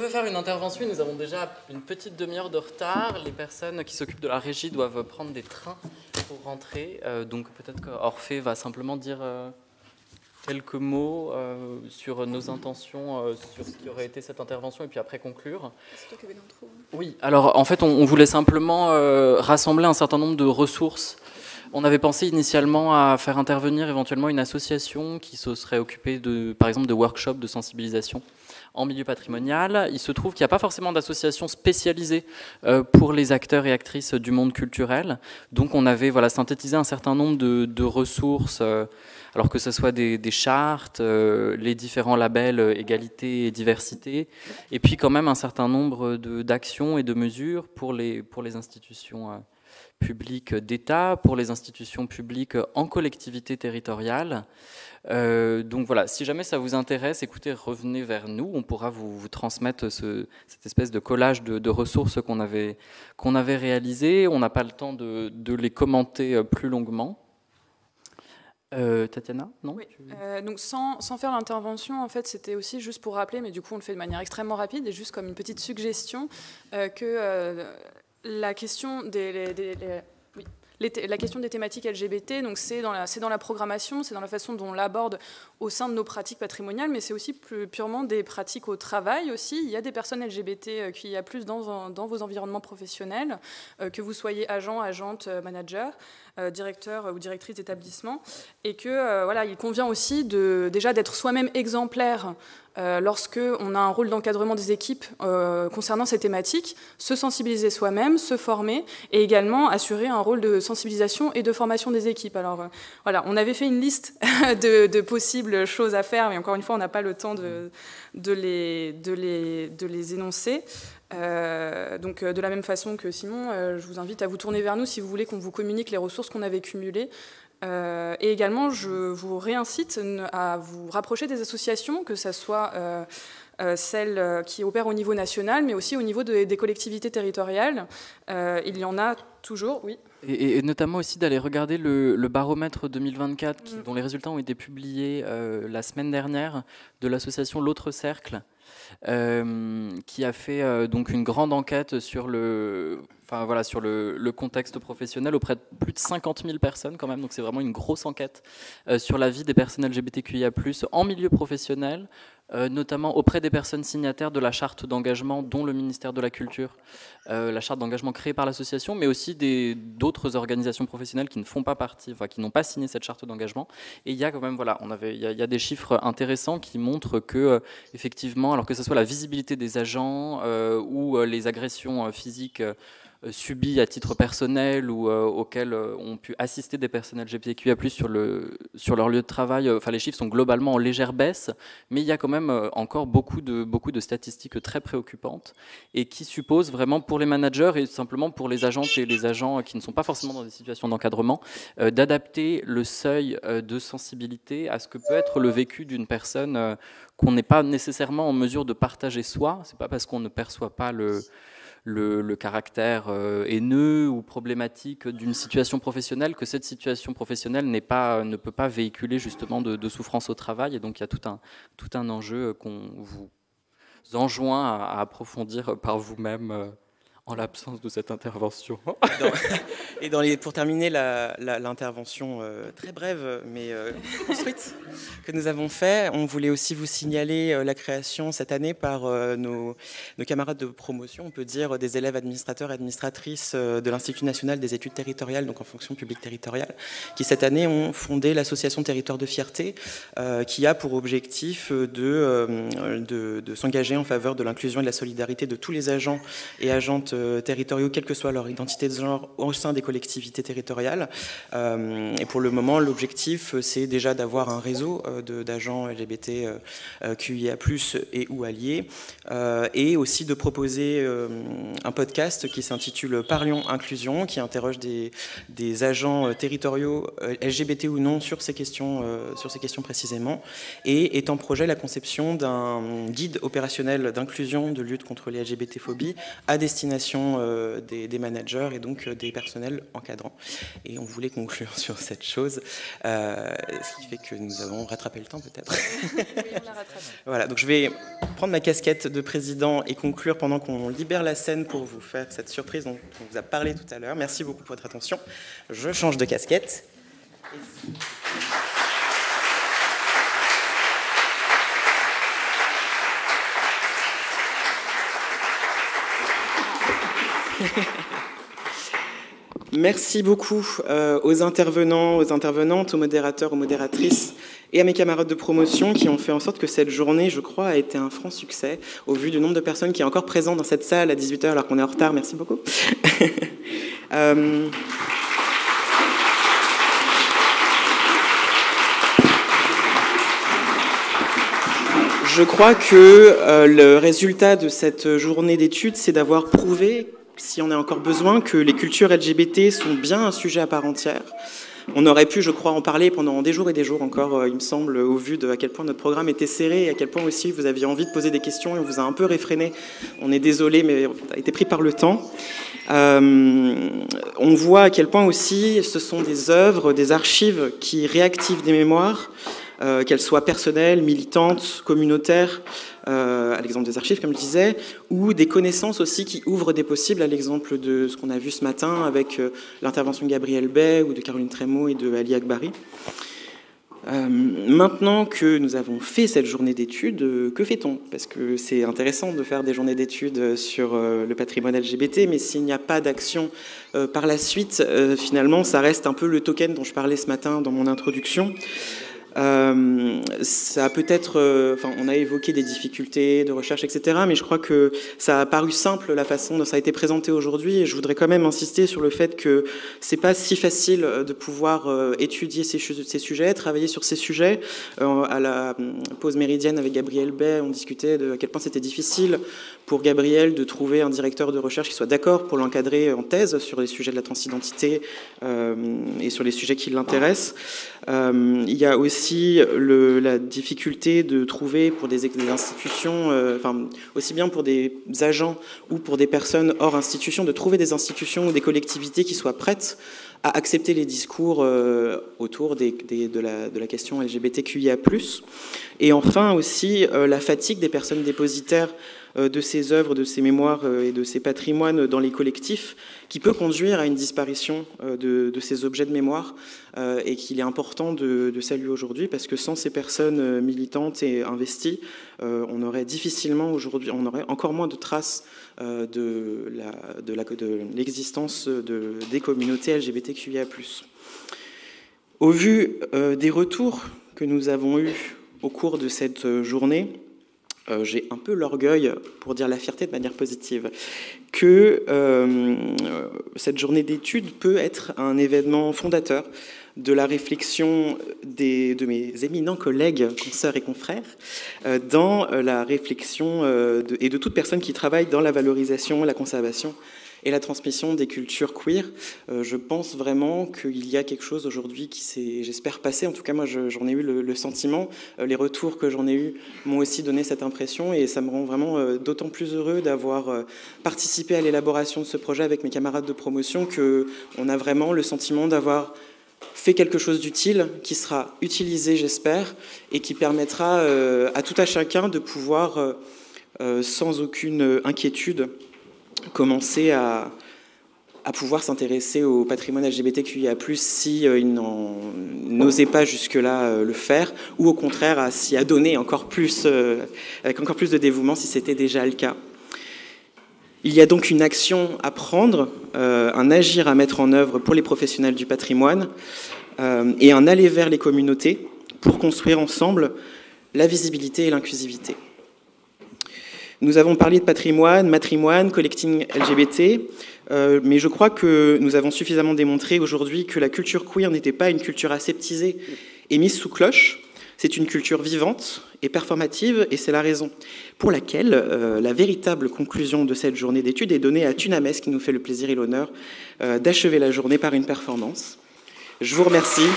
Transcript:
peut faire une intervention. Nous avons déjà une petite demi-heure de retard. Les personnes qui s'occupent de la régie doivent prendre des trains pour rentrer. Donc peut-être qu'Orphée va simplement dire quelques mots sur nos intentions, sur ce qui aurait été cette intervention, et puis après conclure. C'est toi qui avais l'intro. Oui, alors en fait, on voulait simplement rassembler un certain nombre de ressources. On avait pensé initialement à faire intervenir éventuellement une association qui se serait occupée, par exemple, de workshops de sensibilisation en milieu patrimonial. Il se trouve qu'il n'y a pas forcément d'association spécialisée pour les acteurs et actrices du monde culturel. Donc on avait synthétisé un certain nombre de ressources, alors que ce soit des chartes, les différents labels égalité et diversité, et puis quand même un certain nombre d'actions et de mesures pour les institutions publiques d'État, pour les institutions publiques en collectivité territoriale. Donc voilà, si jamais ça vous intéresse, écoutez, revenez vers nous, on pourra vous transmettre cette espèce de collage de ressources qu'on avait réalisé. On n'a pas le temps de les commenter plus longuement. Tatiana, non? Oui. Donc sans faire l'intervention, en fait, c'était aussi juste pour rappeler, mais du coup on le fait de manière extrêmement rapide et juste comme une petite suggestion, que la question la question des thématiques LGBT, donc c'est dans la programmation, c'est dans la façon dont on l'aborde au sein de nos pratiques patrimoniales, mais c'est aussi plus purement des pratiques au travail aussi. Il y a des personnes LGBT qu'il y a plus dans vos environnements professionnels, que vous soyez agent, agente, manager, directeur ou directrice d'établissement, et que voilà, il convient aussi déjà d'être soi-même exemplaire lorsque on a un rôle d'encadrement des équipes concernant ces thématiques, se sensibiliser soi-même, se former, et également assurer un rôle de sensibilisation et de formation des équipes. Alors voilà, on avait fait une liste de possibles choses à faire, mais encore une fois, on n'a pas le temps de les énoncer. Donc de la même façon que Simon, je vous invite à vous tourner vers nous si vous voulez qu'on vous communique les ressources qu'on avait cumulées. Et également, je vous réincite à vous rapprocher des associations, que ce soit celles qui opèrent au niveau national, mais aussi au niveau des collectivités territoriales. Il y en a toujours, oui. Et notamment aussi d'aller regarder le baromètre 2024, dont les résultats ont été publiés la semaine dernière, de l'association L'Autre Cercle, qui a fait donc une grande enquête sur le contexte professionnel auprès de plus de 50 000 personnes quand même, donc c'est vraiment une grosse enquête sur la vie des personnes LGBTQIA+, en milieu professionnel, notamment auprès des personnes signataires de la charte d'engagement, dont le ministère de la Culture, la charte d'engagement créée par l'association, mais aussi d'autres organisations professionnelles qui ne font pas partie, qui n'ont pas signé cette charte d'engagement. Et il y a quand même, il y a des chiffres intéressants qui montrent que, effectivement, alors que ce soit la visibilité des agents ou les agressions physiques subies à titre personnel ou auxquelles ont pu assister des personnes LGBTQIA+, sur leur lieu de travail, les chiffres sont globalement en légère baisse, mais il y a quand même encore beaucoup de statistiques très préoccupantes et qui supposent vraiment pour les managers et simplement pour les agentes et les agents qui ne sont pas forcément dans des situations d'encadrement, d'adapter le seuil de sensibilité à ce que peut être le vécu d'une personne qu'on n'est pas nécessairement en mesure de partager soi. C'est pas parce qu'on ne perçoit pas le caractère haineux ou problématique d'une situation professionnelle que cette situation professionnelle ne peut pas véhiculer justement de souffrance au travail. Et donc il y a tout un enjeu qu'on vous enjoint à approfondir par vous-même en l'absence de cette intervention. Pour terminer l'intervention très brève mais construite que nous avons fait, on voulait aussi vous signaler la création cette année par nos camarades de promotion, on peut dire des élèves administrateurs et administratrices de l'Institut national des études territoriales, donc en fonction publique territoriale, qui cette année ont fondé l'association Territoire de Fierté, qui a pour objectif de s'engager en faveur de l'inclusion et de la solidarité de tous les agents et agentes territoriaux, quelle que soit leur identité de genre, au sein des collectivités territoriales. Et pour le moment, l'objectif, c'est déjà d'avoir un réseau d'agents LGBT QIA+, et ou alliés, et aussi de proposer un podcast qui s'intitule Parlions Inclusion, qui interroge des agents territoriaux LGBT ou non sur ces questions précisément, et est en projet la conception d'un guide opérationnel d'inclusion, de lutte contre les LGBT-phobies à destination formation des managers et donc des personnels encadrants. Et on voulait conclure sur cette chose, ce qui fait que nous avons rattrapé le temps peut-être. Oui, on l'a rattrapé. Voilà, donc je vais prendre ma casquette de président et conclure pendant qu'on libère la scène pour vous faire cette surprise dont on vous a parlé tout à l'heure. Merci beaucoup pour votre attention. Je change de casquette. Merci beaucoup aux intervenants, aux intervenantes, aux modérateurs, aux modératrices et à mes camarades de promotion qui ont fait en sorte que cette journée, je crois, a été un franc succès au vu du nombre de personnes qui est encore présentes dans cette salle à 18h alors qu'on est en retard. Merci beaucoup. Je crois que le résultat de cette journée d'études, c'est d'avoir prouvé, si on a encore besoin, que les cultures LGBT sont bien un sujet à part entière. On aurait pu, je crois, en parler pendant des jours et des jours encore, il me semble, au vu de à quel point notre programme était serré et à quel point aussi vous aviez envie de poser des questions et on vous a un peu réfréné. On est désolé, mais on a été pris par le temps. On voit à quel point aussi ce sont des œuvres, des archives qui réactivent des mémoires, qu'elles soient personnelles, militantes, communautaires, à l'exemple des archives, comme je disais, ou des connaissances aussi qui ouvrent des possibles, à l'exemple de ce qu'on a vu ce matin avec l'intervention de Gabrielle Bay ou de Caroline Trémaud et de Ali Akbari. Maintenant que nous avons fait cette journée d'études, que fait-on? Parce que c'est intéressant de faire des journées d'études sur le patrimoine LGBT, mais s'il n'y a pas d'action par la suite, finalement, ça reste un peu le token dont je parlais ce matin dans mon introduction. Ça a peut-être, on a évoqué des difficultés de recherche, etc. Mais je crois que ça a paru simple la façon dont ça a été présenté aujourd'hui. Et je voudrais quand même insister sur le fait que c'est pas si facile de pouvoir étudier ces sujets, travailler sur ces sujets. À la pause méridienne avec Gabrielle Bay, on discutait de à quel point c'était difficile pour Gabrielle de trouver un directeur de recherche qui soit d'accord pour l'encadrer en thèse sur les sujets de la transidentité et sur les sujets qui l'intéressent. Il y a aussi la difficulté de trouver pour des institutions, aussi bien pour des agents ou pour des personnes hors institution, de trouver des institutions ou des collectivités qui soient prêtes à accepter les discours autour de la question LGBTQIA+. Et enfin aussi la fatigue des personnes dépositaires de ces œuvres, de ces mémoires et de ces patrimoines dans les collectifs, qui peut conduire à une disparition de ces objets de mémoire et qu'il est important de saluer aujourd'hui, parce que sans ces personnes militantes et investies, on aurait difficilement aujourd'hui, on aurait encore moins de traces de l'existence des communautés LGBTQIA+. Au vu des retours que nous avons eus au cours de cette journée, j'ai un peu l'orgueil, pour dire la fierté de manière positive, que cette journée d'études peut être un événement fondateur de la réflexion de mes éminents collègues, consoeurs et confrères, dans la réflexion et de toute personne qui travaille dans la valorisation, la conservation et la transmission des cultures queer. Je pense vraiment qu'il y a quelque chose aujourd'hui qui s'est, j'espère, passé. En tout cas, moi, j'en ai eu le sentiment. Les retours que j'en ai eus m'ont aussi donné cette impression et ça me rend vraiment d'autant plus heureux d'avoir participé à l'élaboration de ce projet avec mes camarades de promotion qu'on a vraiment le sentiment d'avoir fait quelque chose d'utile, qui sera utilisé, j'espère, et qui permettra à tout à chacun de pouvoir, sans aucune inquiétude, commencer à pouvoir s'intéresser au patrimoine LGBTQIA+, si il n'osait pas jusque-là le faire, ou au contraire à s'y adonner encore plus, avec encore plus de dévouement si c'était déjà le cas. Il y a donc une action à prendre, un agir à mettre en œuvre pour les professionnels du patrimoine, et un aller vers les communautés pour construire ensemble la visibilité et l'inclusivité. Nous avons parlé de patrimoine, matrimoine, collecting LGBT, mais je crois que nous avons suffisamment démontré aujourd'hui que la culture queer n'était pas une culture aseptisée et mise sous cloche. C'est une culture vivante et performative, et c'est la raison pour laquelle la véritable conclusion de cette journée d'études est donnée à Thunames, qui nous fait le plaisir et l'honneur d'achever la journée par une performance. Je vous remercie.